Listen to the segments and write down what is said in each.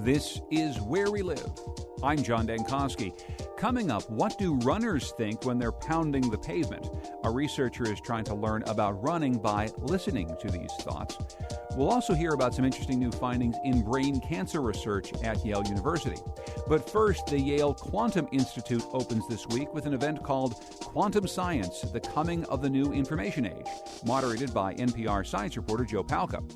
This is Where We Live. I'm John Dankosky. Coming up, what do runners think when they're pounding the pavement? A researcher is trying to learn about running by listening to these thoughts. We'll also hear about some interesting new findings in brain cancer research at Yale University. But first, the Yale Quantum Institute opens this week with an event called Quantum Science, the Coming of the New Information Age, moderated by NPR science reporter Joe Palca.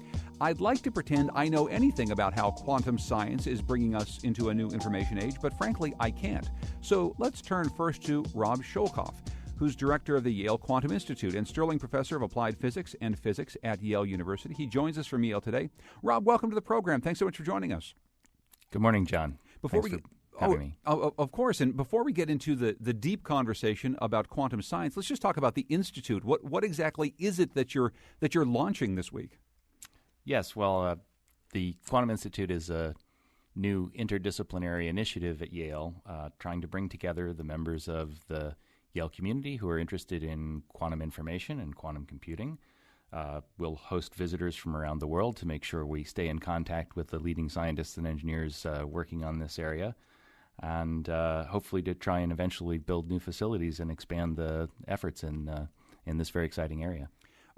I'd like to pretend I know anything about how quantum science is bringing us into a new information age, but frankly, I can't. So let's turn first to Rob Schoelkopf, who's director of the Yale Quantum Institute and Sterling Professor of Applied Physics and Physics at Yale University. He joins us from Yale today. Rob, welcome to the program. Thanks so much for joining us. Good morning, John. Thanks for having me. Of course, and before we get into the deep conversation about quantum science, let's just talk about the Institute. What exactly is it that you're launching this week? Yes, well, the Quantum Institute is a new interdisciplinary initiative at Yale, trying to bring together the members of the Yale community who are interested in quantum information and quantum computing. We'll host visitors from around the world to make sure we stay in contact with the leading scientists and engineers working on this area, and hopefully to try and eventually build new facilities and expand the efforts in this very exciting area.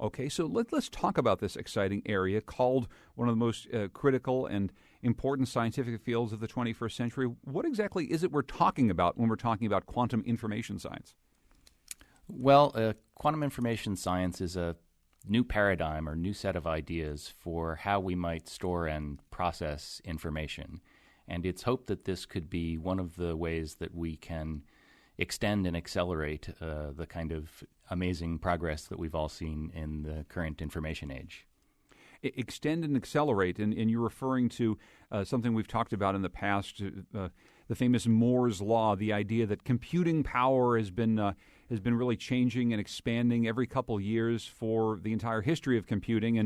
Okay, so let's talk about this exciting area called one of the most critical and important scientific fields of the 21st century. What exactly is it we're talking about when we're talking about quantum information science? Well, quantum information science is a new paradigm or new set of ideas for how we might store and process information. And it's hoped that this could be one of the ways that we can extend and accelerate the kind of amazing progress that we've all seen in the current information age. Extend and accelerate, and you're referring to something we've talked about in the past, the famous Moore's Law, the idea that computing power has been really changing and expanding every couple years for the entire history of computing,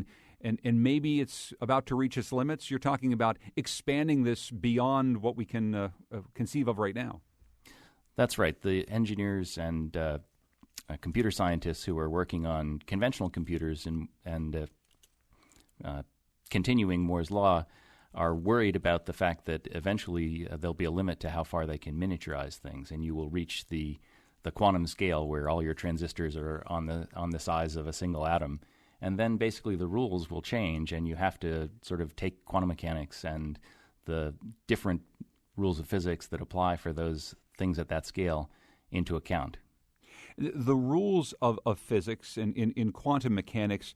and maybe it's about to reach its limits. You're talking about expanding this beyond what we can conceive of right now. That's right. The engineers and computer scientists who are working on conventional computers and continuing Moore's Law are worried about the fact that eventually there'll be a limit to how far they can miniaturize things, and you will reach the quantum scale where all your transistors are on the size of a single atom. And then basically the rules will change, and you have to sort of take quantum mechanics and the different rules of physics that apply for those things at that scale into account. The rules of physics in quantum mechanics,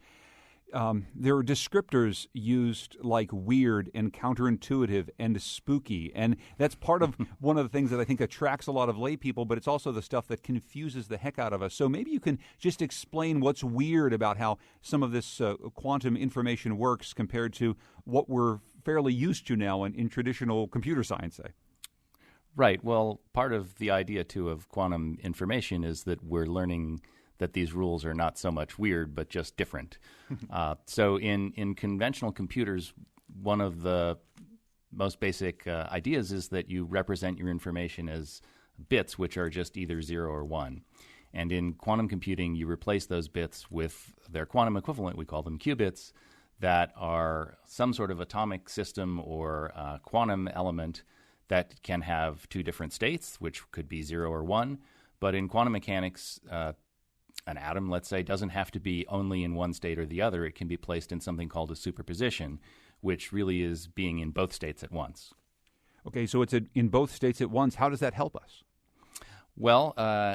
there are descriptors used like weird and counterintuitive and spooky, and that's part of one of the things that I think attracts a lot of lay people, but it's also the stuff that confuses the heck out of us. So maybe you can just explain what's weird about how some of this quantum information works compared to what we're fairly used to now in traditional computer science, say. Right. Well, part of the idea, too, of quantum information is that we're learning that these rules are not so much weird, but just different. So in conventional computers, one of the most basic ideas is that you represent your information as bits, which are just either 0 or 1. And in quantum computing, you replace those bits with their quantum equivalent, we call them qubits, that are some sort of atomic system or quantum element that can have two different states, which could be 0 or 1. But in quantum mechanics, an atom, let's say, doesn't have to be only in one state or the other. It can be placed in something called a superposition, which really is being in both states at once. Okay, so it's in both states at once. How does that help us? Well,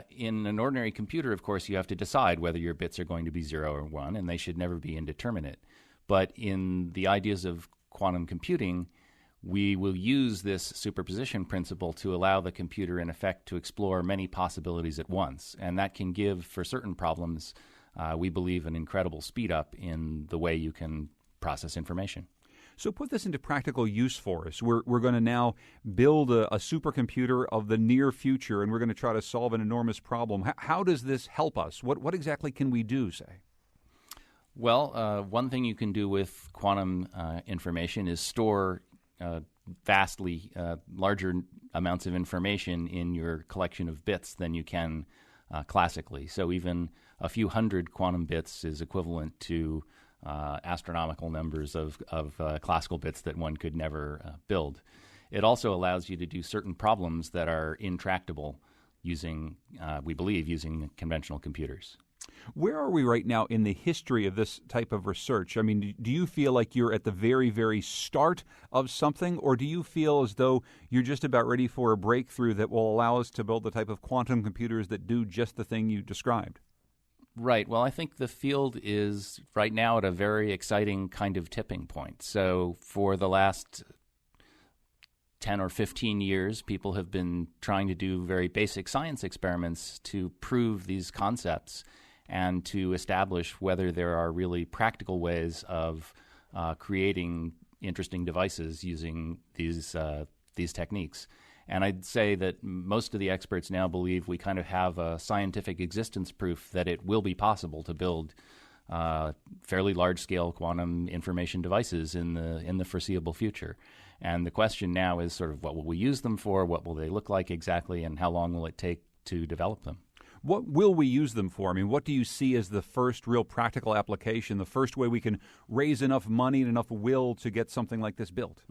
in an ordinary computer, of course, you have to decide whether your bits are going to be 0 or 1, and they should never be indeterminate. But in the ideas of quantum computing, we will use this superposition principle to allow the computer, in effect, to explore many possibilities at once. And that can give, for certain problems, we believe, an incredible speed up in the way you can process information. So put this into practical use for us. We're going to now build a supercomputer of the near future, and we're going to try to solve an enormous problem. How does this help us? What exactly can we do, say? Well, one thing you can do with quantum information is store vastly larger amounts of information in your collection of bits than you can classically. So even a few hundred quantum bits is equivalent to astronomical numbers of classical bits that one could never build. It also allows you to do certain problems that are intractable using, we believe, using conventional computers. Where are we right now in the history of this type of research? I mean, do you feel like you're at the very, very start of something, or do you feel as though you're just about ready for a breakthrough that will allow us to build the type of quantum computers that do just the thing you described? Right. Well, I think the field is right now at a very exciting kind of tipping point. So for the last 10 or 15 years, people have been trying to do very basic science experiments to prove these concepts and to establish whether there are really practical ways of creating interesting devices using these techniques. And I'd say that most of the experts now believe we kind of have a scientific existence proof that it will be possible to build fairly large-scale quantum information devices in the foreseeable future. And the question now is sort of what will we use them for, what will they look like exactly, and how long will it take to develop them? What will we use them for? I mean, what do you see as the first real practical application, the first way we can raise enough money and enough will to get something like this built?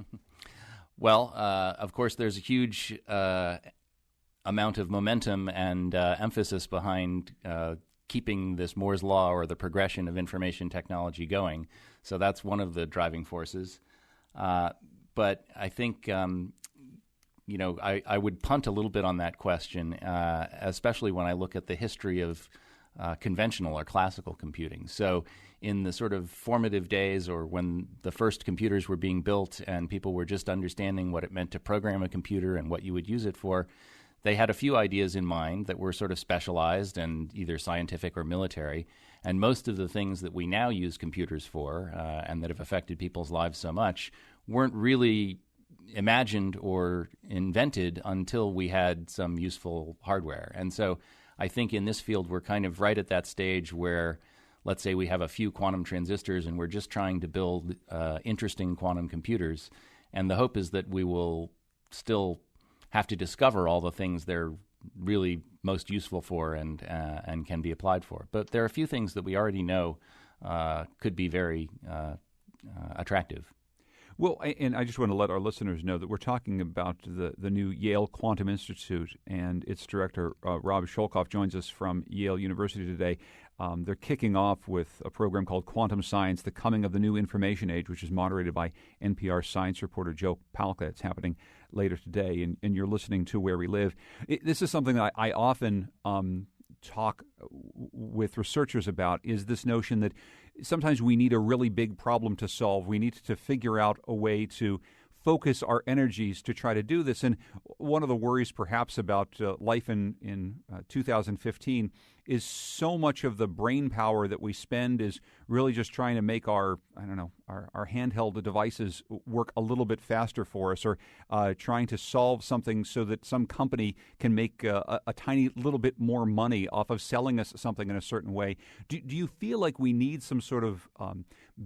Well, of course, there's a huge amount of momentum and emphasis behind keeping this Moore's Law or the progression of information technology going. So that's one of the driving forces. But I think I would punt a little bit on that question, especially when I look at the history of conventional or classical computing. So in the sort of formative days, or when the first computers were being built and people were just understanding what it meant to program a computer and what you would use it for, they had a few ideas in mind that were sort of specialized and either scientific or military. And most of the things that we now use computers for and that have affected people's lives so much weren't really imagined or invented until we had some useful hardware. And so I think in this field we're kind of right at that stage where, let's say we have a few quantum transistors and we're just trying to build interesting quantum computers. And the hope is that we will still have to discover all the things they're really most useful for and can be applied for. But there are a few things that we already know could be very attractive. Well, and I just want to let our listeners know that we're talking about the new Yale Quantum Institute, and its director, Rob Schoelkopf, joins us from Yale University today. They're kicking off with a program called Quantum Science, The Coming of the New Information Age, which is moderated by NPR science reporter Joe Palca. It's happening later today, and you're listening to Where We Live. This is something that I often talk with researchers about, is this notion that sometimes we need a really big problem to solve. We need to figure out a way to focus our energies to try to do this. And one of the worries perhaps about life in 2015 is so much of the brain power that we spend is really just trying to make our handheld devices work a little bit faster for us, or trying to solve something so that some company can make a tiny little bit more money off of selling us something in a certain way. Do you feel like we need some sort of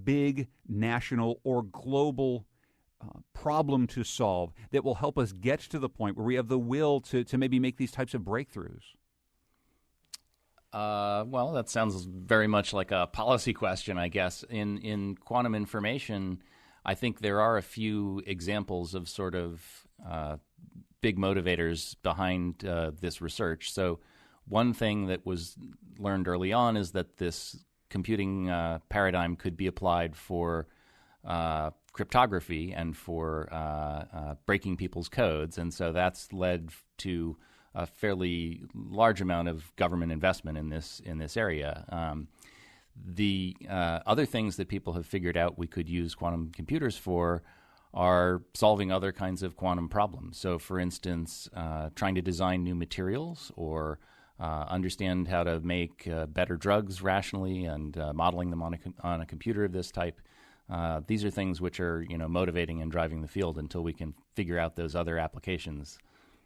big national or global problem to solve that will help us get to the point where we have the will to maybe make these types of breakthroughs? Well, that sounds very much like a policy question, I guess. In quantum information, I think there are a few examples of sort of big motivators behind this research. So one thing that was learned early on is that this computing paradigm could be applied for cryptography and for breaking people's codes. And so that's led to a fairly large amount of government investment in this area. The other things that people have figured out we could use quantum computers for are solving other kinds of quantum problems. So, for instance, trying to design new materials, or understand how to make better drugs rationally and modeling them on a computer of this type. These are things which are motivating and driving the field until we can figure out those other applications.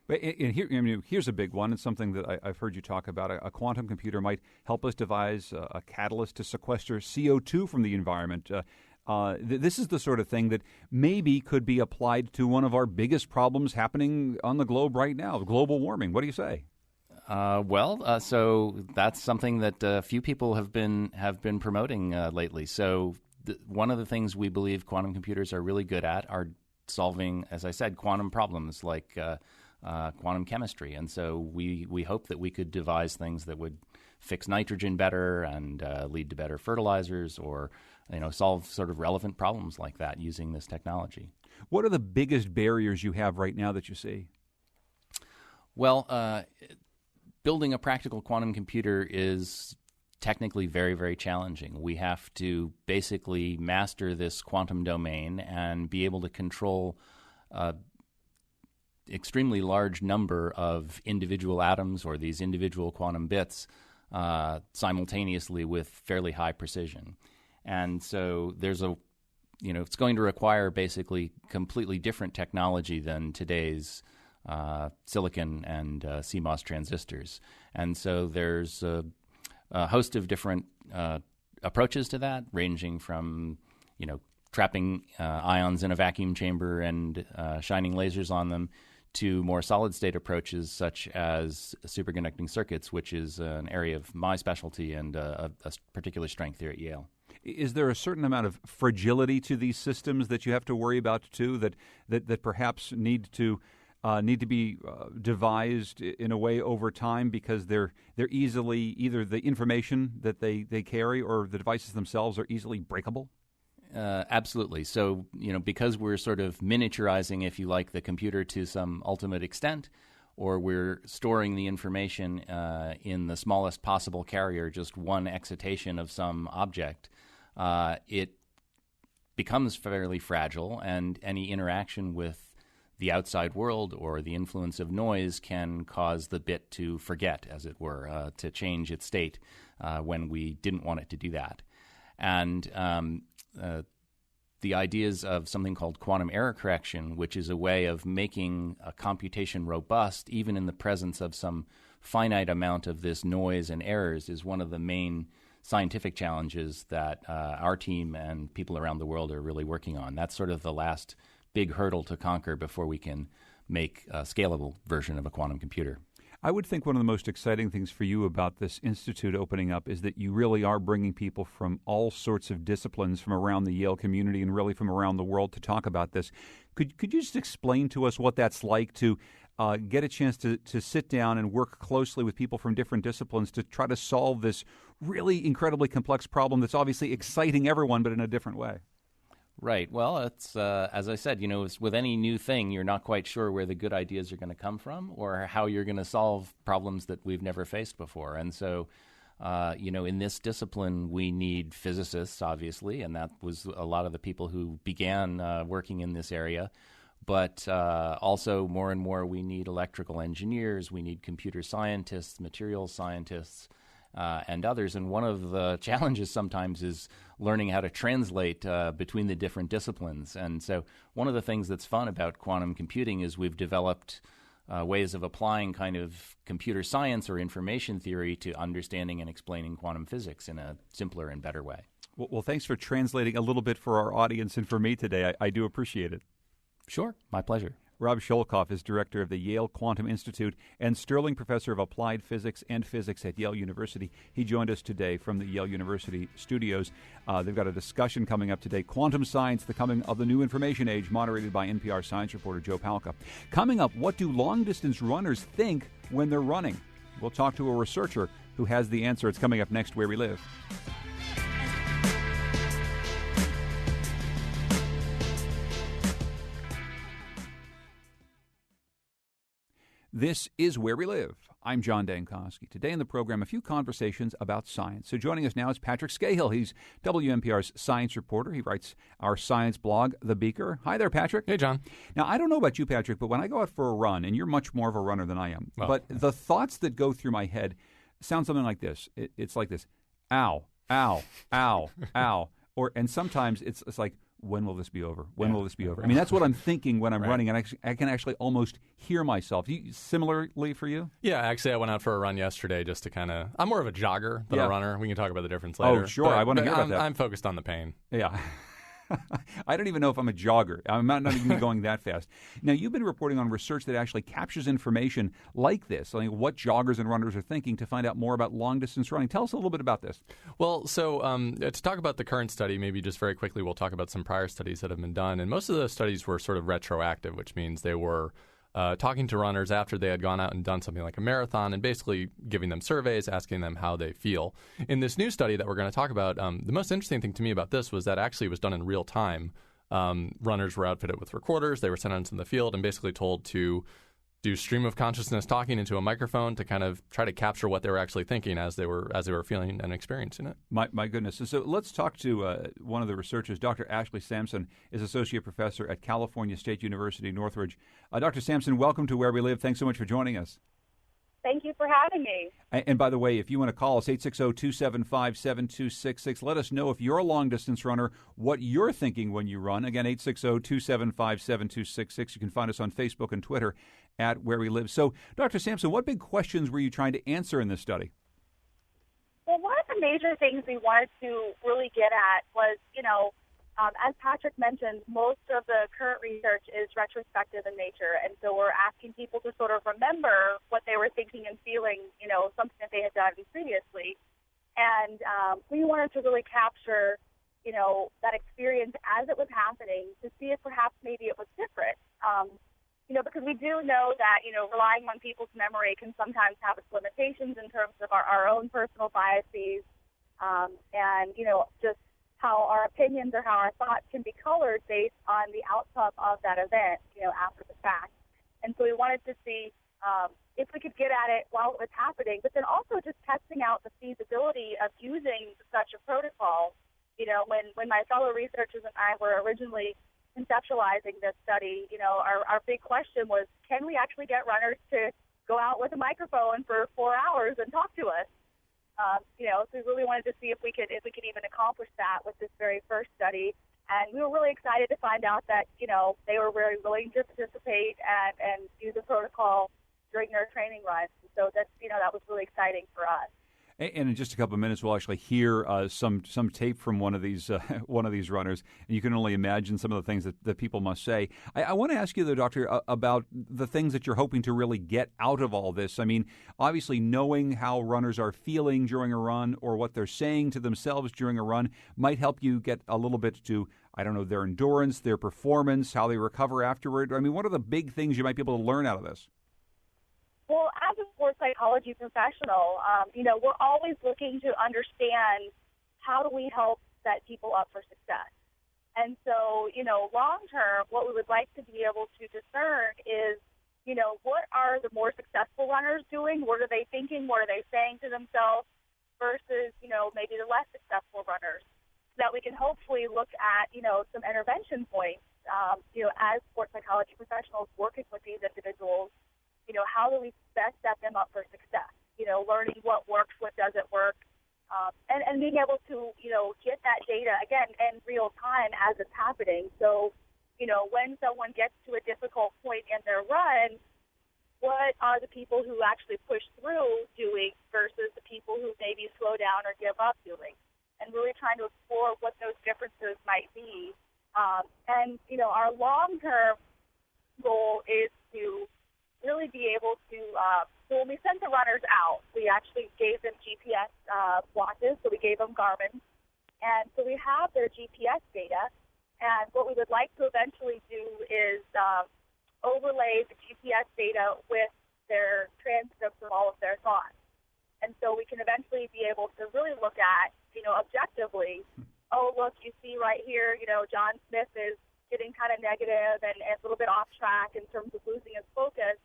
And here's a big one. It's something that I've heard you talk about. A quantum computer might help us devise a catalyst to sequester CO2 from the environment. This is the sort of thing that maybe could be applied to one of our biggest problems happening on the globe right now, global warming. What do you say? So that's something that a few people have been promoting lately. So one of the things we believe quantum computers are really good at are solving, as I said, quantum problems like quantum chemistry. And so we hope that we could devise things that would fix nitrogen better and lead to better fertilizers, or solve sort of relevant problems like that using this technology. What are the biggest barriers you have right now that you see? Well, building a practical quantum computer is technically very, very challenging. We have to basically master this quantum domain and be able to control extremely large number of individual atoms or these individual quantum bits simultaneously with fairly high precision. And so there's it's going to require basically completely different technology than today's silicon and CMOS transistors. And so there's a host of different approaches to that, ranging from, trapping ions in a vacuum chamber and shining lasers on them, to more solid-state approaches such as superconducting circuits, which is an area of my specialty and a particular strength here at Yale. Is there a certain amount of fragility to these systems that you have to worry about too, that perhaps need to be devised in a way over time because they're easily, either the information that they carry or the devices themselves are easily breakable? Absolutely. So, because we're sort of miniaturizing, if you like, the computer to some ultimate extent, or we're storing the information in the smallest possible carrier, just one excitation of some object, it becomes fairly fragile, and any interaction with the outside world or the influence of noise can cause the bit to forget, as it were, to change its state when we didn't want it to do that. And the ideas of something called quantum error correction, which is a way of making a computation robust even in the presence of some finite amount of this noise and errors, is one of the main scientific challenges that our team and people around the world are really working on. That's sort of the last big hurdle to conquer before we can make a scalable version of a quantum computer. I would think one of the most exciting things for you about this institute opening up is that you really are bringing people from all sorts of disciplines from around the Yale community and really from around the world to talk about this. Could you just explain to us what that's like to get a chance to sit down and work closely with people from different disciplines to try to solve this really incredibly complex problem that's obviously exciting everyone, but in a different way? Right. Well, it's as I said, it's with any new thing, you're not quite sure where the good ideas are going to come from or how you're going to solve problems that we've never faced before. And so, in this discipline, we need physicists, obviously, and that was a lot of the people who began working in this area. But also, more and more, we need electrical engineers, we need computer scientists, materials scientists, and others. And one of the challenges sometimes is learning how to translate between the different disciplines. And so one of the things that's fun about quantum computing is we've developed ways of applying kind of computer science or information theory to understanding and explaining quantum physics in a simpler and better way. Well, thanks for translating a little bit for our audience and for me today. I do appreciate it. Sure. My pleasure. Rob Schoelkopf is director of the Yale Quantum Institute and Sterling Professor of Applied Physics and Physics at Yale University. He joined us today from the Yale University studios. They've got a discussion coming up today, Quantum Science, the Coming of the New Information Age, moderated by NPR science reporter Joe Palca. Coming up, what do long-distance runners think when they're running? We'll talk to a researcher who has the answer. It's coming up next, Where We Live. This is Where We Live. I'm John Dankosky. Today in the program, a few conversations about science. So joining us now is Patrick Scahill. He's WNPR's science reporter. He writes our science blog, The Beaker. Hi there, Patrick. Hey, John. Now, I don't know about you, Patrick, but when I go out for a run, and you're much more of a runner than I am, but the thoughts that go through my head sound something like this. It's like this, ow, ow, ow, ow. And sometimes it's like, when will this be over? When will this be over? I mean, that's what I'm thinking when I'm running, and I can actually almost hear myself. Similarly for you? Yeah, actually, I went out for a run yesterday just to kind of... I'm more of a jogger than a runner. We can talk about the difference later. Oh, sure. I want to hear about that. I'm focused on the pain. Yeah. I don't even know if I'm a jogger. I'm not even going that fast. Now, you've been reporting on research that actually captures information like this, like what joggers and runners are thinking to find out more about long-distance running. Tell us a little bit about this. Well, so to talk about the current study, maybe just very quickly, we'll talk about some prior studies that have been done. And most of those studies were sort of retroactive, which means they were talking to runners after they had gone out and done something like a marathon and basically giving them surveys, asking them how they feel. In this new study that we're going to talk about, the most interesting thing to me about this was that actually it was done in real time. Runners were outfitted with recorders. They were sent out into the field and basically told to do stream of consciousness talking into a microphone to kind of try to capture what they were actually thinking as they were feeling and experiencing it. My goodness. And so let's talk to one of the researchers. Dr. Ashley Sampson is Associate Professor at California State University, Northridge. Dr. Sampson, welcome to Where We Live. Thanks so much for joining us. Thank you for having me. And by the way, if you want to call us, 860-275-7266. Let us know if you're a long-distance runner, what you're thinking when you run. Again, 860-275-7266. You can find us on Facebook and Twitter at Where We Live. So, Dr. Sampson, what big questions were you trying to answer in this study? Well, one of the major things we wanted to really get at was, as Patrick mentioned, most of the current research is retrospective in nature, and so we're asking people to sort of remember what they were thinking and feeling, something that they had done previously. And we wanted to really capture, that experience as it was happening to see if perhaps maybe it was different. Because we do know that, relying on people's memory can sometimes have its limitations in terms of our own personal biases and, just how our opinions or how our thoughts can be colored based on the outcome of that event, after the fact. And so we wanted to see if we could get at it while it was happening, but then also just testing out the feasibility of using such a protocol. When my fellow researchers and I were originally conceptualizing this study, our big question was, can we actually get runners to go out with a microphone for 4 hours and talk to us? So we really wanted to see if we could even accomplish that with this very first study. And we were really excited to find out that, they were very willing to participate and use the protocol during their training runs. So that was really exciting for us. And in just a couple of minutes, we'll actually hear some tape from one of these runners. And you can only imagine some of the things that people must say. I want to ask you, though, Doctor, about the things that you're hoping to really get out of all this. I mean, obviously, knowing how runners are feeling during a run or what they're saying to themselves during a run might help you get a little bit to, their endurance, their performance, how they recover afterward. I mean, what are the big things you might be able to learn out of this? Well, as a sports psychology professional, we're always looking to understand how do we help set people up for success. And so, long term, what we would like to be able to discern is, what are the more successful runners doing? What are they thinking? What are they saying to themselves versus, maybe the less successful runners, so that we can hopefully look at, some intervention points, as sports psychology professionals working with these individuals. How do we best set them up for success? Learning what works, what doesn't work, and being able to, get that data, again, in real time as it's happening. So, when someone gets to a difficult point in their run, what are the people who actually push through doing versus the people who maybe slow down or give up doing? And really trying to explore what those differences might be. Our long-term goal is to really be able to, so when we sent the runners out, we actually gave them GPS watches, so we gave them Garmin. And so we have their GPS data, and what we would like to eventually do is overlay the GPS data with their transcripts of all of their thoughts. And so we can eventually be able to really look at, objectively, oh, look, you see right here, John Smith is getting kind of negative and a little bit off track in terms of losing his focus.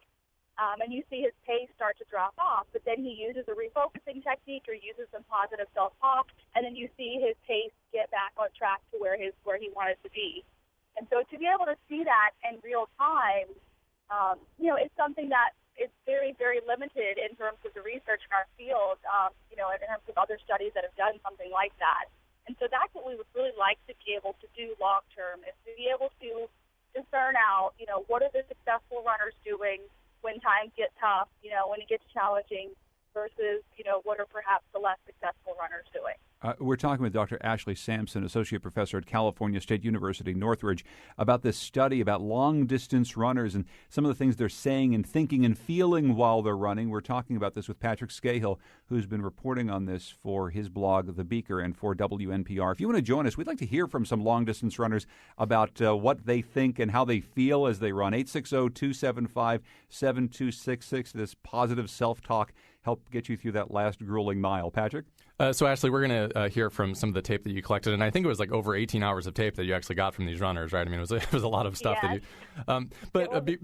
And you see his pace start to drop off, but then he uses a refocusing technique or uses some positive self-talk, and then you see his pace get back on track to where he wanted to be. And so to be able to see that in real time, it's something that is very, very limited in terms of the research in our field, in terms of other studies that have done something like that. And so that's what we would really like to be able to do long-term, is to be able to discern out, what are the successful runners doing when times get tough, when it gets challenging, versus, what are perhaps the less successful runners doing. We're talking with Dr. Ashley Sampson, Associate Professor at California State University, Northridge, about this study about long-distance runners and some of the things they're saying and thinking and feeling while they're running. We're talking about this with Patrick Scahill, who's been reporting on this for his blog, The Beaker, and for WNPR. If you want to join us, we'd like to hear from some long-distance runners about what they think and how they feel as they run. 860-275-7266, this positive self-talk, help get you through that last grueling mile. Patrick? So, Ashley, we're going to hear from some of the tape that you collected, and I think it was like over 18 hours of tape that you actually got from these runners, right? I mean, it was a lot of stuff Yes. that you.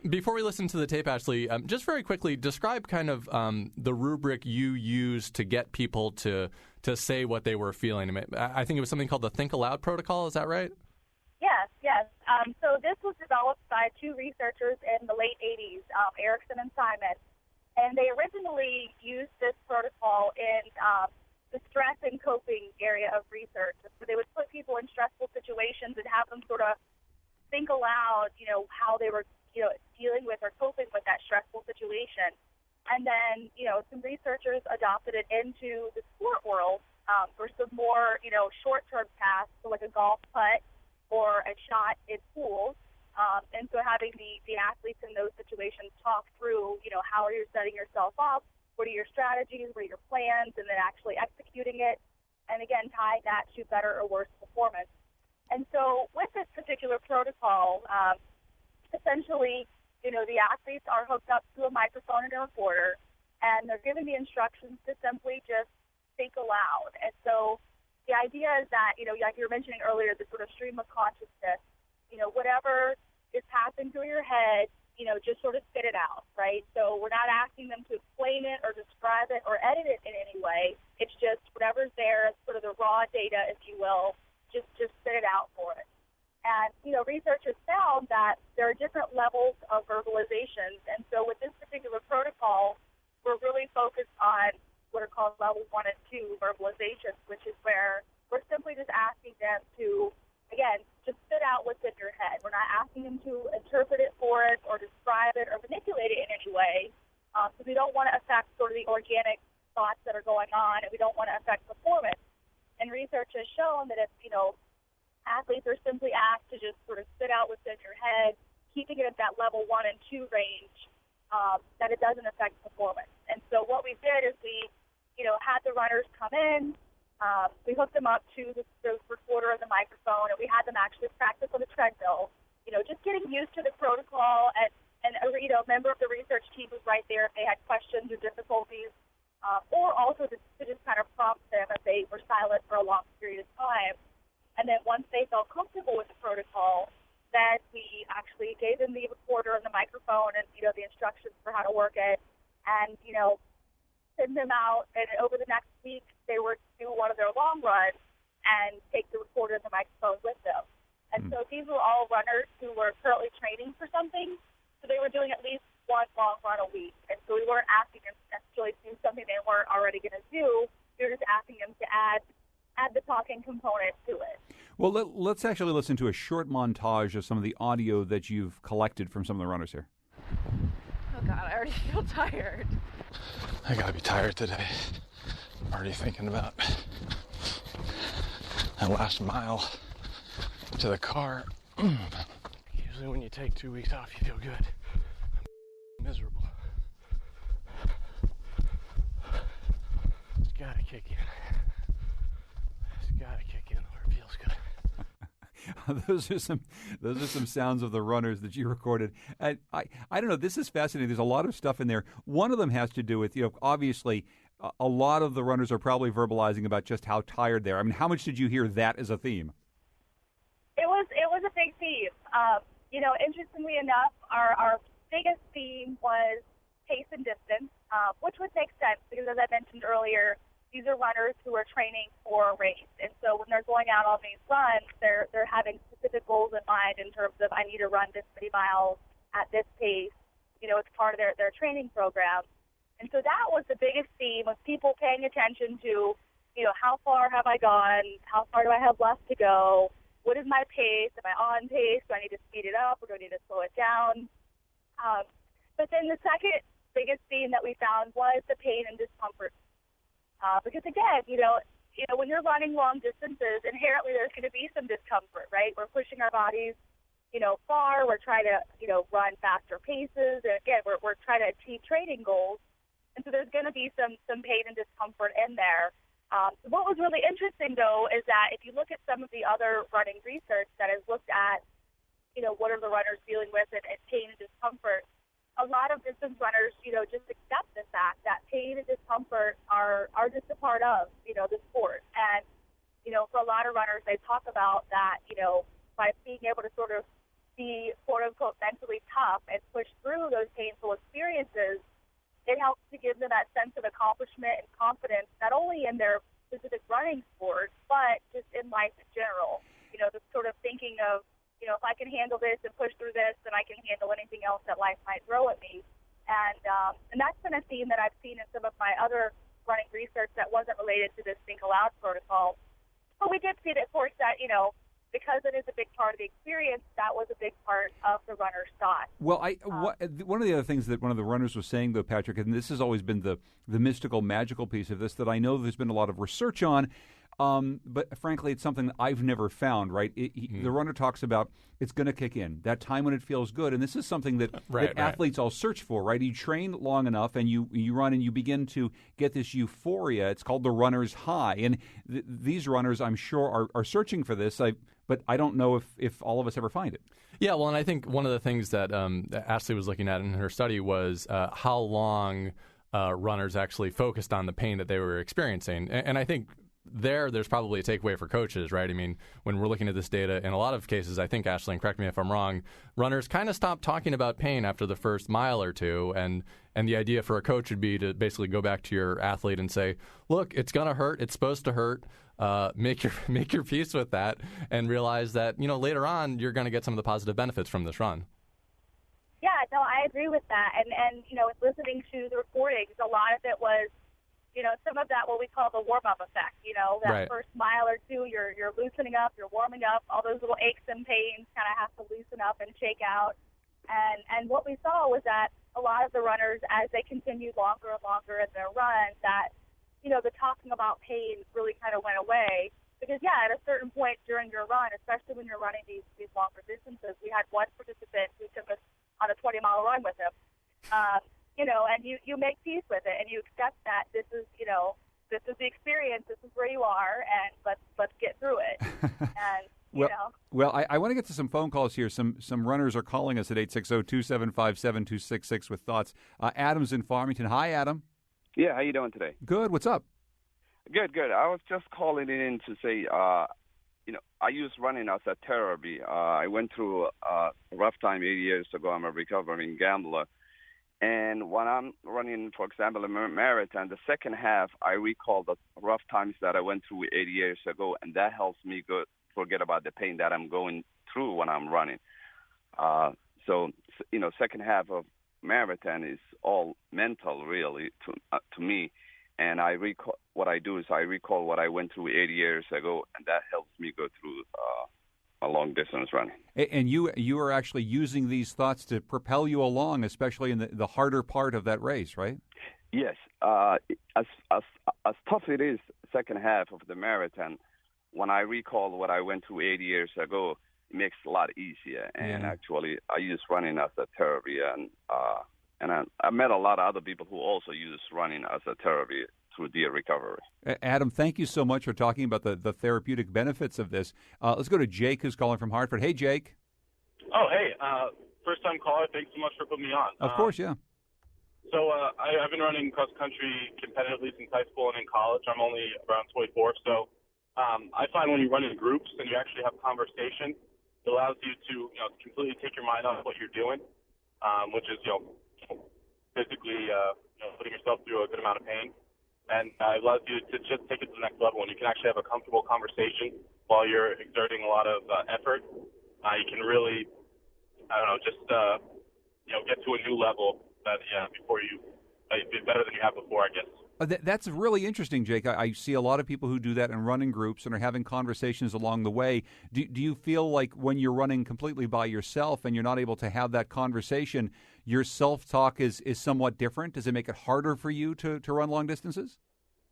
Before we listen to the tape, Ashley, just very quickly describe kind of the rubric you used to get people to say what they were feeling. I think it was something called the Think Aloud protocol. Is that right? Yes. So this was developed by two researchers in the late 80s, Erickson and Simon. And they originally used this protocol in the stress and coping area of research. So they would put people in stressful situations and have them sort of think aloud, how they were, dealing with or coping with that stressful situation. And then, some researchers adopted it into the sport world for some more, short-term tasks, so like a golf putt or a shot in pools. And so having the athletes in those situations talk through, how are you setting yourself up, what are your strategies, what are your plans, and then actually executing it, and again, tying that to better or worse performance. And so with this particular protocol, essentially, the athletes are hooked up to a microphone and a recorder, and they're given the instructions to simply just think aloud. And so the idea is that, like you were mentioning earlier, the sort of stream of consciousness, whatever is passing through your head, just sort of spit it out, right? So we're not asking them to explain it or describe it or edit it in any way. It's just whatever's there, sort of the raw data, if you will, just spit it out for it. And, researchers found that there are different levels of verbalizations. And so with this particular protocol, we're really focused on what are called level 1 and 2 verbalizations, which is where we're simply just asking them to, again, just spit out what's in your head. We're not asking them to interpret it for us or describe it or manipulate it in any way. So we don't want to affect sort of the organic thoughts that are going on, and we don't want to affect performance. And research has shown that if, athletes are simply asked to just sort of spit out what's in your head, keeping it at that level 1 and 2 range, that it doesn't affect performance. And so what we did is we, had the runners come in, we hooked them up to the recorder and the microphone, and we had them actually practice on the treadmill, just getting used to the protocol, and a member of the research team was right there if they had questions or difficulties, or also to just kind of prompt them if they were silent for a long period of time. And then once they felt comfortable with the protocol, then we actually gave them the recorder and the microphone and, the instructions for how to work it, and, send them out. And over the next week, they were to do one of their long runs and take the recorder and the microphone with them. And so these were all runners who were currently training for something, so they were doing at least one long run a week. And so we weren't asking them to necessarily do something they weren't already going to do. We were just asking them to add the talking component to it. Well, let's actually listen to a short montage of some of the audio that you've collected from some of the runners here. Oh, God, I already feel tired. I gotta be tired today. I'm already thinking about that last mile to the car. Usually when you take 2 weeks off, you feel good. I'm miserable. It's gotta kick in. It's gotta kick in where it feels good. Those are some sounds of the runners that you recorded. I don't know. This is fascinating. There's a lot of stuff in there. One of them has to do with, obviously, a lot of the runners are probably verbalizing about just how tired they are. I mean, how much did you hear that as a theme? It was a big theme. Interestingly enough, our biggest theme was pace and distance, which would make sense because, as I mentioned earlier, these are runners who are training for a race. And so when they're going out on these runs, they're having specific goals in mind in terms of, I need to run this many miles at this pace. It's part of their training program. And so that was the biggest theme, was people paying attention to, how far have I gone? How far do I have left to go? What is my pace? Am I on pace? Do I need to speed it up or do I need to slow it down? But then the second biggest theme that we found was the pain and discomfort. Because again, when you're running long distances, inherently there's going to be some discomfort, right? We're pushing our bodies, far. We're trying to, run faster paces. And again, we're trying to achieve training goals. And so there's going to be some pain and discomfort in there. What was really interesting, though, is that if you look at some of the other running research that has looked at, what are the runners dealing with and pain and discomfort, a lot of distance runners, just accept the fact that pain and discomfort are just a part of, the sport. And, for a lot of runners, they talk about that, by being able to sort of be, quote unquote, mentally tough and push through those painful experiences, it helps to give them that sense of accomplishment and confidence, not only in their specific running sport, but just in life in general. The sort of thinking of, if I can handle this and push through this, then I can handle anything else that life might throw at me. And that's been a theme that I've seen in some of my other running research that wasn't related to this Think Aloud protocol. But we did see that, of course, that, because it is a big part of the experience, that was a big part of the runner's thought. Well, one of the other things that one of the runners was saying, though, Patrick, and this has always been the mystical, magical piece of this that I know there's been a lot of research on, but frankly, it's something that I've never found, right? The runner talks about it's going to kick in, that time when it feels good, and this is something that, that athletes all search for, right? You train long enough, and you run, and you begin to get this euphoria. It's called the runner's high, and these runners, I'm sure, are searching for this, but I don't know if all of us ever find it. Yeah, well, and I think one of the things that Ashley was looking at in her study was how long runners actually focused on the pain that they were experiencing. And I think there's probably a takeaway for coaches, right? I mean, when we're looking at this data, in a lot of cases, I think, Ashley, and correct me if I'm wrong, runners kind of stop talking about pain after the first mile or two, and the idea for a coach would be to basically go back to your athlete and say, look, it's going to hurt, it's supposed to hurt, make your peace with that, and realize that, later on, you're going to get some of the positive benefits from this run. Yeah, no, I agree with that. And listening to the recordings, a lot of it was, some of that what we call the warm-up effect. That first mile or two, you're loosening up, you're warming up, all those little aches and pains kind of have to loosen up and shake out. And what we saw was that a lot of the runners, as they continued longer and longer in their run, that, the talking about pain really kind of went away. Because, yeah, at a certain point during your run, especially when you're running these longer distances, we had one participant who took us on a 20-mile run with him. And you make peace with it, and you accept that this is the experience, this is where you are, and let's get through it. And Well, I want to get to some phone calls here. Some runners are calling us at 860-275-7266 with thoughts. Adam's in Farmington. Hi, Adam. Yeah, how you doing today? Good. What's up? Good. I was just calling in to say, I use running as a therapy. I went through a rough time 8 years ago. I'm a recovering gambler. And when I'm running, for example, a marathon, the second half, I recall the rough times that I went through 8 years ago, and that helps me forget about the pain that I'm going through when I'm running. Second half of marathon is all mental, really, to me. And I recall what I do is I recall what I went through 8 years ago, and that helps me go through a long distance running. And you are actually using these thoughts to propel you along, especially in the harder part of that race, right? Yes. As tough it is, second half of the marathon, when I recall what I went through 8 years ago, it makes it a lot easier. And actually, I use running as a therapy, and I met a lot of other people who also use running as a therapy through their recovery. Adam, thank you so much for talking about the therapeutic benefits of this. Let's go to Jake, who's calling from Hartford. Hey, Jake. Oh, hey. First-time caller. Thanks so much for putting me on. Of course, yeah. So I've been running cross-country competitively since high school and in college. I'm only around 24. So I find when you run in groups and you actually have conversation, it allows you to completely take your mind off what you're doing, which is physically putting yourself through a good amount of pain. And it allows you to just take it to the next level. And you can actually have a comfortable conversation while you're exerting a lot of effort. You can really, get to a new level that, before you, be better than you have before, I guess. That's really interesting, Jake. I see a lot of people who do that and run in groups and are having conversations along the way. Do you feel like when you're running completely by yourself and you're not able to have that conversation, your self-talk is somewhat different? Does it make it harder for you to run long distances?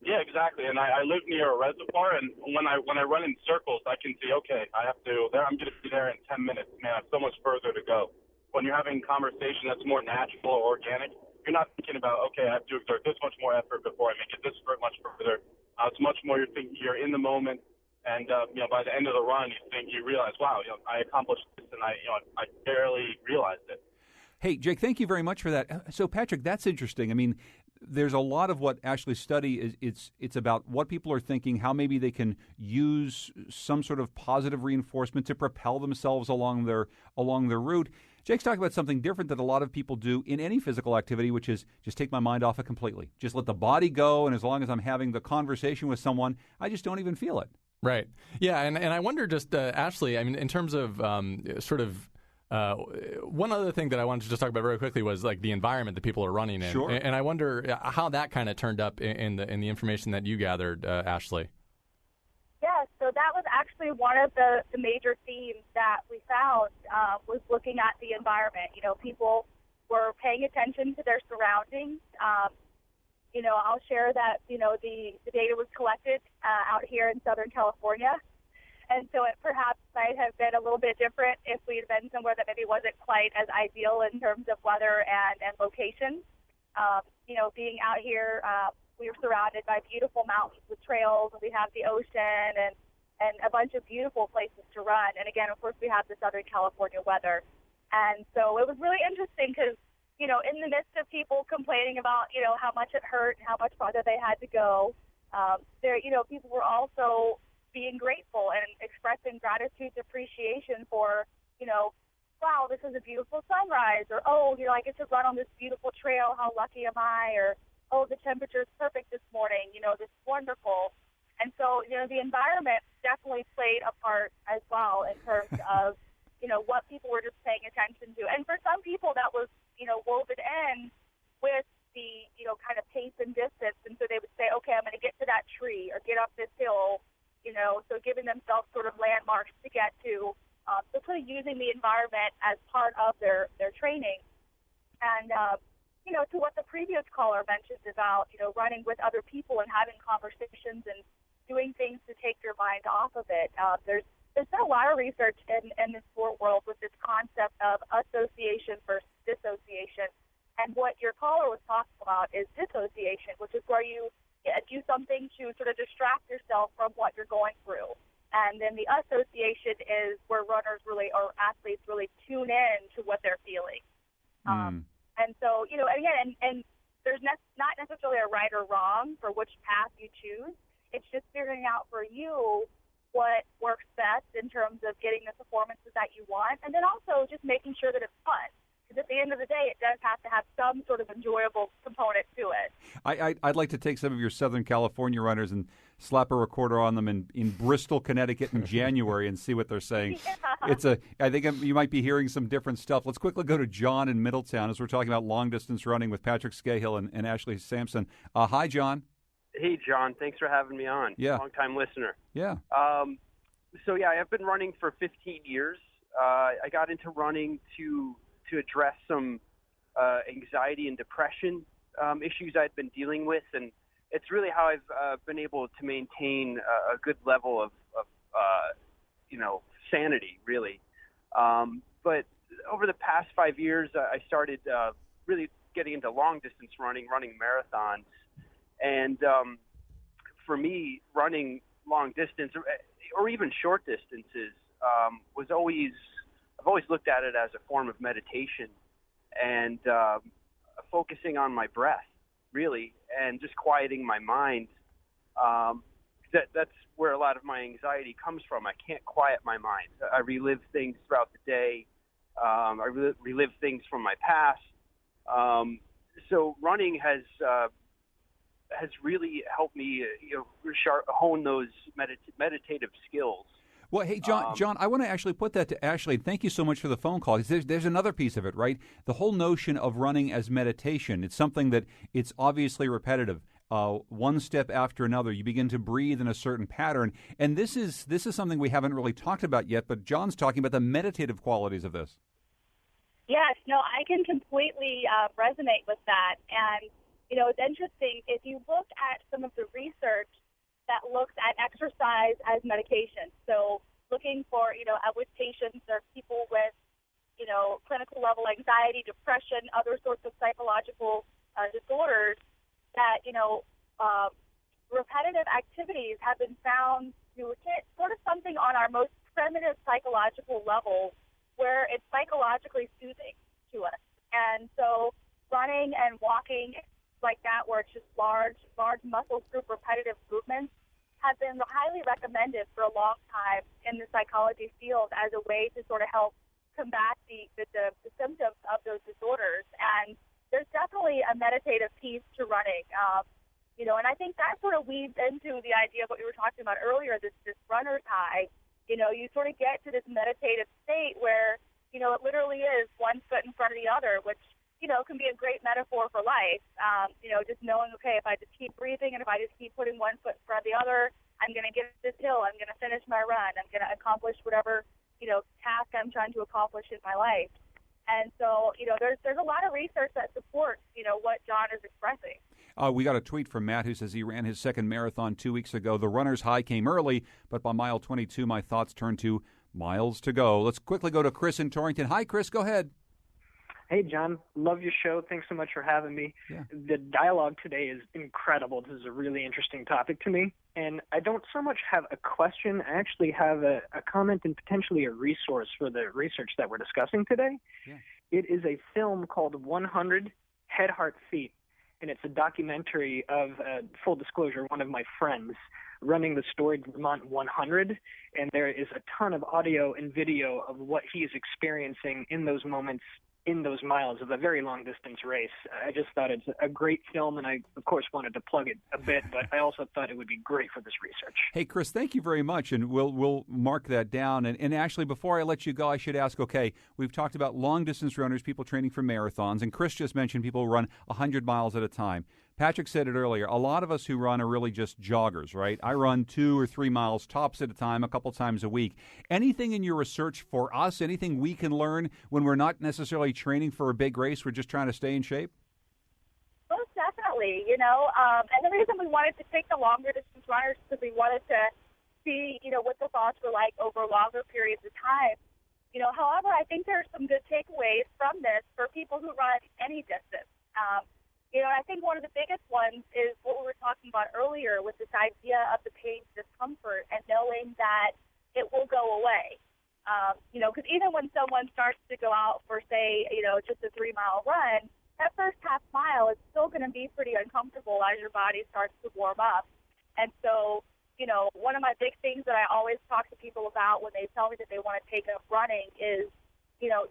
Yeah, exactly. And I live near a reservoir, and when I run in circles, I can see, okay, I'm going to be there in 10 minutes. Man, I have so much further to go. When you're having conversation that's more natural or organic, you're not thinking about, okay, I have to exert this much more effort before I make it this much further. It's much more you're in the moment, and by the end of the run, you realize, wow, I accomplished this, and I barely realized it. Hey, Jake, thank you very much for that. So, Patrick, that's interesting. I mean, there's a lot of what Ashley's study is. It's about what people are thinking, how maybe they can use some sort of positive reinforcement to propel themselves along their route. Jake's talking about something different that a lot of people do in any physical activity, which is just take my mind off it completely. Just let the body go, and as long as I'm having the conversation with someone, I just don't even feel it. Right. Yeah, and I wonder just, Ashley, I mean, in terms of one other thing that I wanted to just talk about very quickly was like the environment that people are running in. Sure. And I wonder how that kind of turned up in the information that you gathered, Ashley. Yeah, so that was actually one of the major themes that we found was looking at the environment. People were paying attention to their surroundings. I'll share that, the data was collected out here in Southern California. And so it perhaps might have been a little bit different if we had been somewhere that maybe wasn't quite as ideal in terms of weather and location. Being out here, we were surrounded by beautiful mountains with trails, and we have the ocean and a bunch of beautiful places to run. And again, of course, we have the Southern California weather. And so it was really interesting because, in the midst of people complaining about, how much it hurt and how much farther they had to go, people were also being grateful and expressing gratitude, appreciation for, wow, this is a beautiful sunrise, or, oh, I get to run on this beautiful trail, how lucky am I, or, oh, the temperature is perfect this morning, this is wonderful. And so, the environment definitely played a part as well in terms of, what people were just paying attention to. And for some people, that was, woven in with the, kind of pace and distance. And so they would say, okay, I'm going to get to that tree or get up this hill, so giving themselves sort of landmarks to get to. So sort of using the environment as part of their training. And, to what the previous caller mentioned about, running with other people and having conversations and doing things to take your mind off of it. There's been a lot of research in the sport world with this concept of association versus dissociation. And what your caller was talking about is dissociation, which is where you do something to sort of distract yourself from what you're going through. And then the association is where runners really, or athletes really tune in to what they're feeling. And so, again, and there's not necessarily a right or wrong for which path you choose. It's just figuring out for you what works best in terms of getting the performances that you want, and then also just making sure that it's fun. Because at the end of the day, it does have to have some sort of enjoyable component to it. I'd like to take some of your Southern California runners and slap a recorder on them in Bristol, Connecticut in January and see what they're saying. Yeah. I think you might be hearing some different stuff. Let's quickly go to John in Middletown as we're talking about long-distance running with Patrick Scahill and Ashley Sampson. Hi, John. Hey, John. Thanks for having me on. Yeah. Long-time listener. Yeah. I've been running for 15 years. I got into running to address some anxiety and depression issues I'd been dealing with, and it's really how I've been able to maintain a good level of sanity, really. But over the past 5 years, I started really getting into long-distance running marathons, and for me, running long distance or even short distances I've always looked at it as a form of meditation and focusing on my breath, really, and just quieting my mind. That's where a lot of my anxiety comes from. I can't quiet my mind. I relive things throughout the day. I relive things from my past. So running has really helped me hone those meditative skills. Well, hey, John, I want to actually put that to Ashley. Thank you so much for the phone call. There's another piece of it, right? The whole notion of running as meditation. It's something that it's obviously repetitive. one step after another. You begin to breathe in a certain pattern. And this is something we haven't really talked about yet, but John's talking about the meditative qualities of this. Yes, no, I can completely resonate with that. And, it's interesting. If you look at some of the research that looks at exercise as medication, so looking for, with patients or people with, clinical level anxiety, depression, other sorts of psychological disorders, that, repetitive activities have been found to hit sort of something on our most primitive psychological level where it's psychologically soothing to us. And so running and walking like that, where it's just large muscle group repetitive movements, have been highly recommended for a long time in the psychology field as a way to sort of help combat the symptoms of those disorders. And there's definitely a meditative piece to running, and I think that sort of weaves into the idea of what we were talking about earlier, this runner's high. You sort of get to this meditative state where, it literally is one foot in front of the other, which, can be a great metaphor for life. Just knowing, okay, if I just keep breathing and if I just keep putting one foot in front of the other, I'm going to get this hill, I'm going to finish my run, I'm going to accomplish whatever, task I'm trying to accomplish in my life. And so, there's a lot of research that supports, what John is expressing. We got a tweet from Matt who says he ran his second marathon 2 weeks ago. The runner's high came early, but by mile 22, my thoughts turned to miles to go. Let's quickly go to Chris in Torrington. Hi, Chris. Go ahead. Hey, John. Love your show. Thanks so much for having me. Yeah. The dialogue today is incredible. This is a really interesting topic to me. And I don't so much have a question. I actually have a comment and potentially a resource for the research that we're discussing today. Yeah. It is a film called 100 Head, Heart, Feet. And it's a documentary of, full disclosure, one of my friends running the storied Vermont 100. And there is a ton of audio and video of what he is experiencing in those moments, in those miles of a very long-distance race. I just thought it's a great film, and I, of course, wanted to plug it a bit, but I also thought it would be great for this research. Hey, Chris, thank you very much, and we'll mark that down. And actually, before I let you go, I should ask, okay, we've talked about long-distance runners, people training for marathons, and Chris just mentioned people run 100 miles at a time. Patrick said it earlier, a lot of us who run are really just joggers, right? I run 2 or 3 miles tops at a time, a couple times a week. Anything in your research for us, anything we can learn when we're not necessarily training for a big race, we're just trying to stay in shape? Most definitely, and the reason we wanted to take the longer distance runners is because we wanted to see, what the thoughts were like over longer periods of time. However, I think there are some good takeaways from this for people who run any distance. I think one of the biggest ones is what we were talking about earlier with this idea of the pain discomfort and knowing that it will go away. Because even when someone starts to go out for, say, just a 3-mile run, that first half mile is still going to be pretty uncomfortable as your body starts to warm up. And so, one of my big things that I always talk to people about when they tell me that they want to take up running is,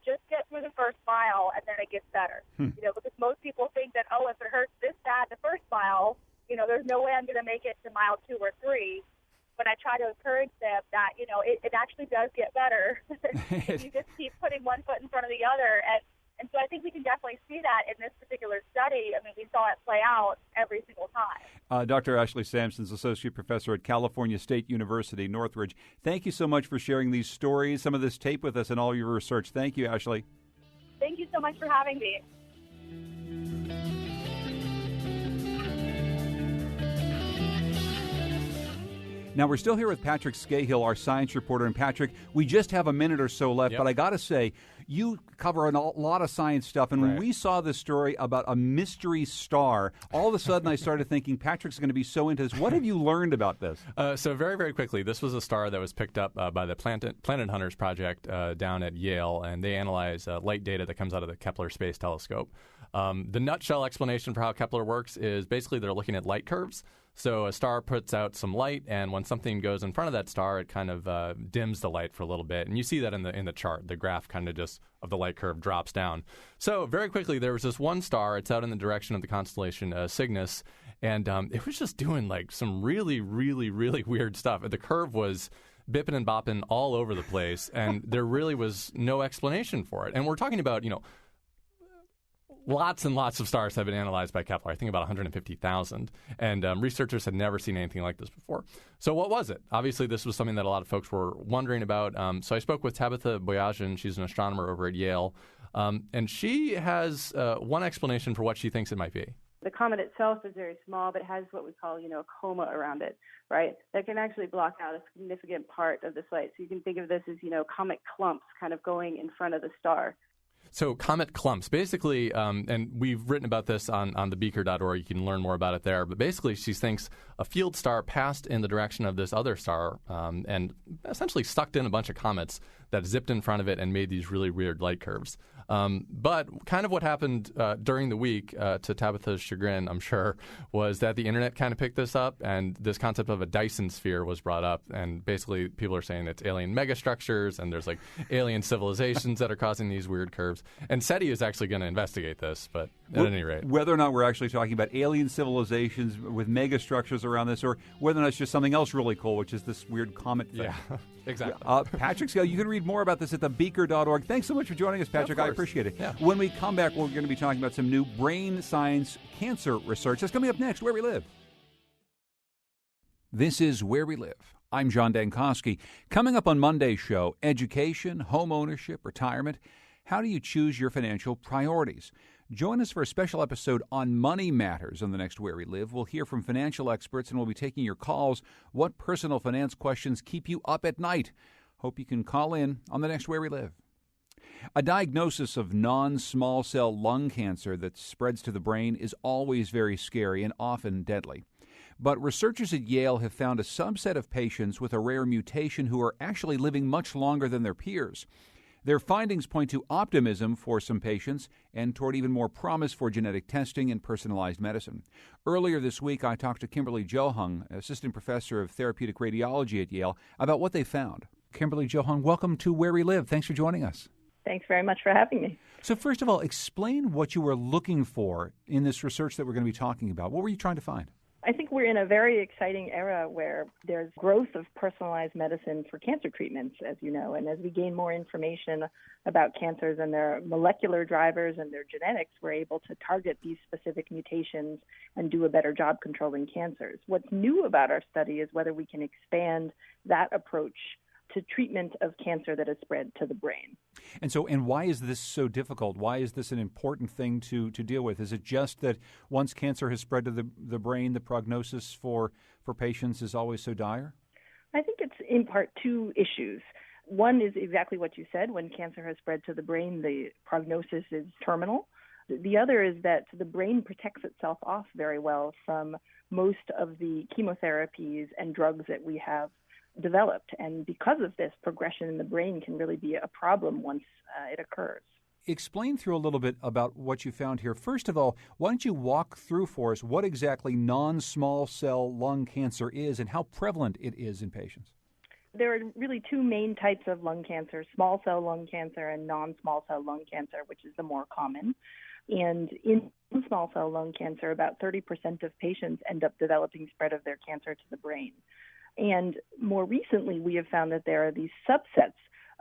just get through the first mile and then it gets better. Because most people think that, if it hurts this bad the first mile, there's no way I'm going to make it to mile 2 or 3. But I try to encourage them that, it actually does get better if you just keep putting one foot in front of the other. And so I think we can definitely see that in this particular study. I mean, we saw it play out every single time. Dr. Ashley Sampson's Associate Professor at California State University, Northridge. Thank you so much for sharing these stories, some of this tape with us, and all your research. Thank you, Ashley. Thank you so much for having me. Now, we're still here with Patrick Scahill, our science reporter. And Patrick, we just have a minute or so left, but I got to say, you cover a lot of science stuff. And when we saw this story about a mystery star, all of a sudden I started thinking Patrick's going to be so into this. What have you learned about this? So very, very quickly, this was a star that was picked up by the Planet Hunters Project down at Yale, and they analyze light data that comes out of the Kepler Space Telescope. The nutshell explanation for how Kepler works is basically they're looking at light curves. So a star puts out some light, and when something goes in front of that star, it kind of dims the light for a little bit. And you see that in the chart. The graph kind of just of the light curve drops down. So very quickly, there was this one star. It's out in the direction of the constellation Cygnus, and it was just doing like some really, really, really weird stuff. The curve was bipping and bopping all over the place, and there really was no explanation for it. And we're talking about, lots and lots of stars have been analyzed by Kepler, I think about 150,000. And researchers had never seen anything like this before. So what was it? Obviously, this was something that a lot of folks were wondering about. So I spoke with Tabitha Boyajian. She's an astronomer over at Yale. And she has one explanation for what she thinks it might be. The comet itself is very small, but has what we call, a coma around it, right? That can actually block out a significant part of the sight. So you can think of this as, comet clumps kind of going in front of the star. So comet clumps, basically, and we've written about this on thebeaker.org. You can learn more about it there. But basically, she thinks a field star passed in the direction of this other star and essentially sucked in a bunch of comets that zipped in front of it and made these really weird light curves. But kind of what happened during the week, to Tabitha's chagrin, I'm sure, was that the internet kind of picked this up, and this concept of a Dyson sphere was brought up. And basically, people are saying it's alien megastructures, and there's like alien civilizations that are causing these weird curves. And SETI is actually going to investigate this, but at any rate. Whether or not we're actually talking about alien civilizations with megastructures around this, or whether or not it's just something else really cool, which is this weird comet thing. Yeah, exactly. Patrick Scale, you can read more about this at thebeaker.org. Thanks so much for joining us, Patrick. I appreciate it. Yeah. When we come back, we're going to be talking about some new brain science cancer research. That's coming up next, Where We Live. This is Where We Live. I'm John Dankosky. Coming up on Monday's show, education, home ownership, retirement. How do you choose your financial priorities? Join us for a special episode on money matters on the next Where We Live. We'll hear from financial experts, and we'll be taking your calls. What personal finance questions keep you up at night? Hope you can call in on the next Where We Live. A diagnosis of non-small cell lung cancer that spreads to the brain is always very scary and often deadly. But researchers at Yale have found a subset of patients with a rare mutation who are actually living much longer than their peers. Their findings point to optimism for some patients and toward even more promise for genetic testing and personalized medicine. Earlier this week, I talked to Kimberly Johung, assistant professor of therapeutic radiology at Yale, about what they found. Kimberly Johung, welcome to Where We Live. Thanks for joining us. Thanks very much for having me. So first of all, explain what you were looking for in this research that we're going to be talking about. What were you trying to find? I think we're in a very exciting era where there's growth of personalized medicine for cancer treatments, as you know. And as we gain more information about cancers and their molecular drivers and their genetics, we're able to target these specific mutations and do a better job controlling cancers. What's new about our study is whether we can expand that approach to treatment of cancer that is spread to the brain. And why is this so difficult? Why is this an important thing to deal with? Is it just that once cancer has spread to the brain, the prognosis for patients is always so dire? I think it's in part two issues. One is exactly what you said. When cancer has spread to the brain, the prognosis is terminal. The other is that the brain protects itself off very well from most of the chemotherapies and drugs that we have developed. And because of this, progression in the brain can really be a problem once it occurs. Explain through a little bit about what you found here. First of all, why don't you walk through for us what exactly non-small cell lung cancer is and how prevalent it is in patients? There are really two main types of lung cancer, small cell lung cancer and non-small cell lung cancer, which is the more common. And in small cell lung cancer, about 30% of patients end up developing spread of their cancer to the brain. And more recently, we have found that there are these subsets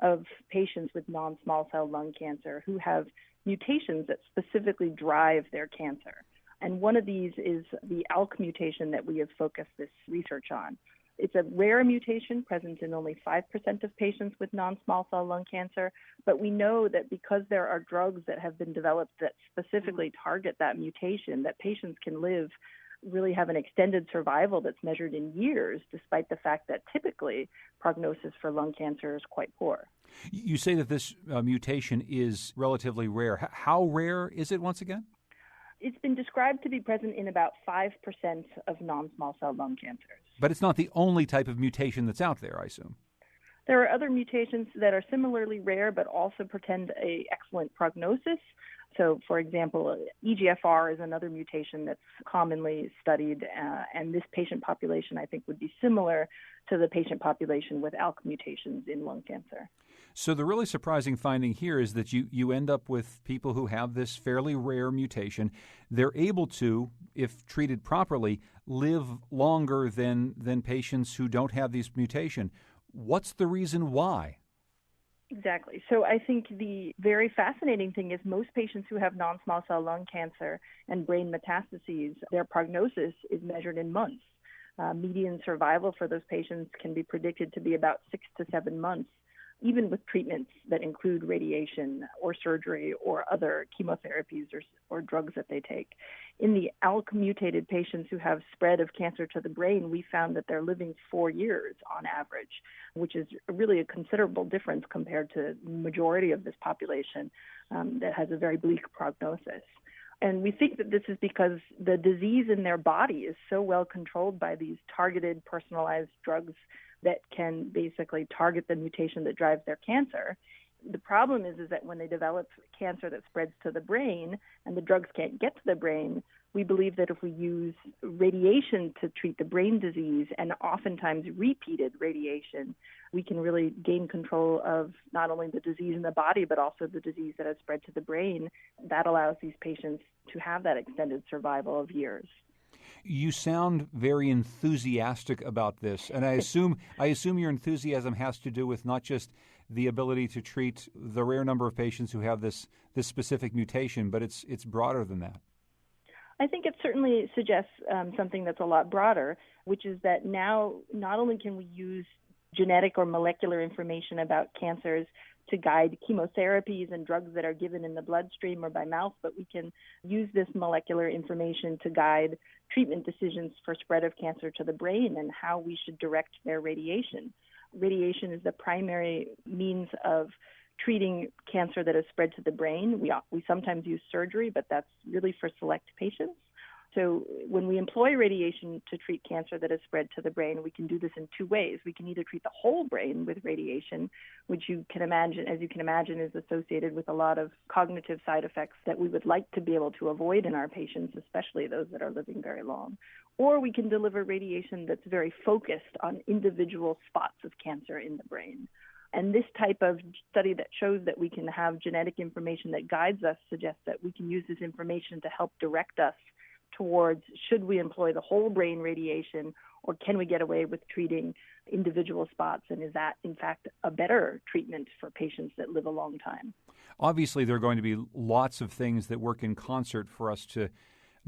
of patients with non-small cell lung cancer who have mutations that specifically drive their cancer. And one of these is the ALK mutation that we have focused this research on. It's a rare mutation present in only 5% of patients with non-small cell lung cancer, but we know that because there are drugs that have been developed that specifically target that mutation, that patients can really have an extended survival that's measured in years, despite the fact that typically prognosis for lung cancer is quite poor. You say that this mutation is relatively rare. How rare is it once again? It's been described to be present in about 5% of non-small cell lung cancers. But it's not the only type of mutation that's out there, I assume. There are other mutations that are similarly rare but also portend an excellent prognosis. So, for example, EGFR is another mutation that's commonly studied, and this patient population, I think, would be similar to the patient population with ALK mutations in lung cancer. So the really surprising finding here is that you end up with people who have this fairly rare mutation. They're able to, if treated properly, live longer than patients who don't have this mutation. What's the reason why? Exactly. So I think the very fascinating thing is most patients who have non-small cell lung cancer and brain metastases, their prognosis is measured in months. Median survival for those patients can be predicted to be about 6 to 7 months, even with treatments that include radiation or surgery or other chemotherapies or drugs that they take. In the ALK-mutated patients who have spread of cancer to the brain, we found that they're living 4 years on average, which is really a considerable difference compared to the majority of this population that has a very bleak prognosis. And we think that this is because the disease in their body is so well controlled by these targeted, personalized drugs that can basically target the mutation that drives their cancer. The problem is that when they develop cancer that spreads to the brain and the drugs can't get to the brain, we believe that if we use radiation to treat the brain disease, and oftentimes repeated radiation, we can really gain control of not only the disease in the body, but also the disease that has spread to the brain. That allows these patients to have that extended survival of years. You sound very enthusiastic about this, and I assume your enthusiasm has to do with not just the ability to treat the rare number of patients who have this specific mutation, but it's broader than that. I think it certainly suggests something that's a lot broader, which is that now not only can we use genetic or molecular information about cancers to guide chemotherapies and drugs that are given in the bloodstream or by mouth, but we can use this molecular information to guide treatment decisions for spread of cancer to the brain and how we should direct their radiation. Radiation is the primary means of treating cancer that has spread to the brain. We sometimes use surgery, but that's really for select patients. So when we employ radiation to treat cancer that has spread to the brain, we can do this in 2 ways. We can either treat the whole brain with radiation, which as you can imagine, is associated with a lot of cognitive side effects that we would like to be able to avoid in our patients, especially those that are living very long. Or we can deliver radiation that's very focused on individual spots of cancer in the brain. And this type of study that shows that we can have genetic information that guides us suggests that we can use this information to help direct us towards should we employ the whole brain radiation, or can we get away with treating individual spots, and is that in fact a better treatment for patients that live a long time? Obviously, there are going to be lots of things that work in concert for us to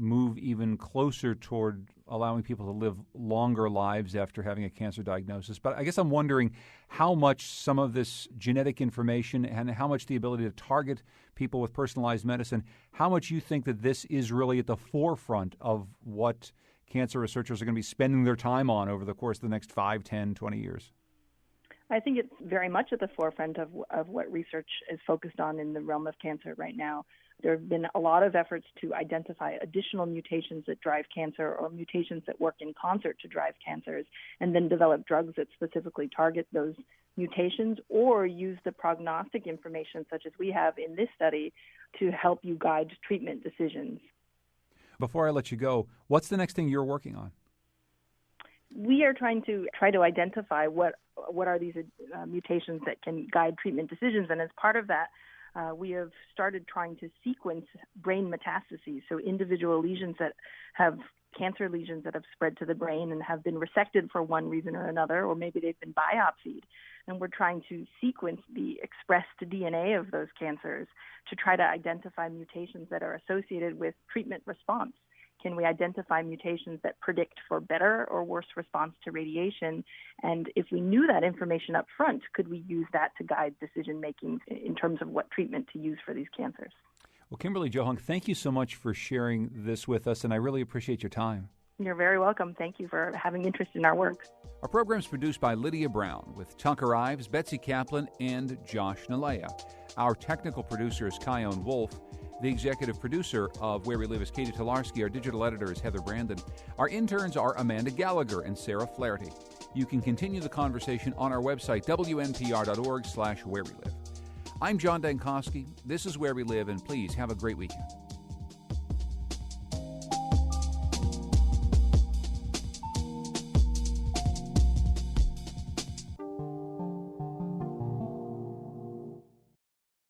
move even closer toward allowing people to live longer lives after having a cancer diagnosis. But I guess I'm wondering how much some of this genetic information and how much the ability to target people with personalized medicine, how much you think that this is really at the forefront of what cancer researchers are going to be spending their time on over the course of the next 5, 10, 20 years? I think it's very much at the forefront of what research is focused on in the realm of cancer right now. There have been a lot of efforts to identify additional mutations that drive cancer or mutations that work in concert to drive cancers, and then develop drugs that specifically target those mutations or use the prognostic information, such as we have in this study, to help you guide treatment decisions. Before I let you go, what's the next thing you're working on? We are trying to identify what are these mutations that can guide treatment decisions, and as part of that, we have started trying to sequence brain metastases, so individual lesions that have cancer lesions that have spread to the brain and have been resected for one reason or another, or maybe they've been biopsied. And we're trying to sequence the expressed DNA of those cancers to try to identify mutations that are associated with treatment response. Can we identify mutations that predict for better or worse response to radiation? And if we knew that information up front, could we use that to guide decision-making in terms of what treatment to use for these cancers? Well, Kimberly Jo Hunk, thank you so much for sharing this with us, and I really appreciate your time. You're very welcome. Thank you for having interest in our work. Our program is produced by Lydia Brown with Tucker Ives, Betsy Kaplan, and Josh Nalea. Our technical producer is Kyone Wolf. The executive producer of Where We Live is Katie Tolarski. Our digital editor is Heather Brandon. Our interns are Amanda Gallagher and Sarah Flaherty. You can continue the conversation on our website, wnpr.org/wherewelive. I'm John Dankosky. This is Where We Live, and please have a great weekend.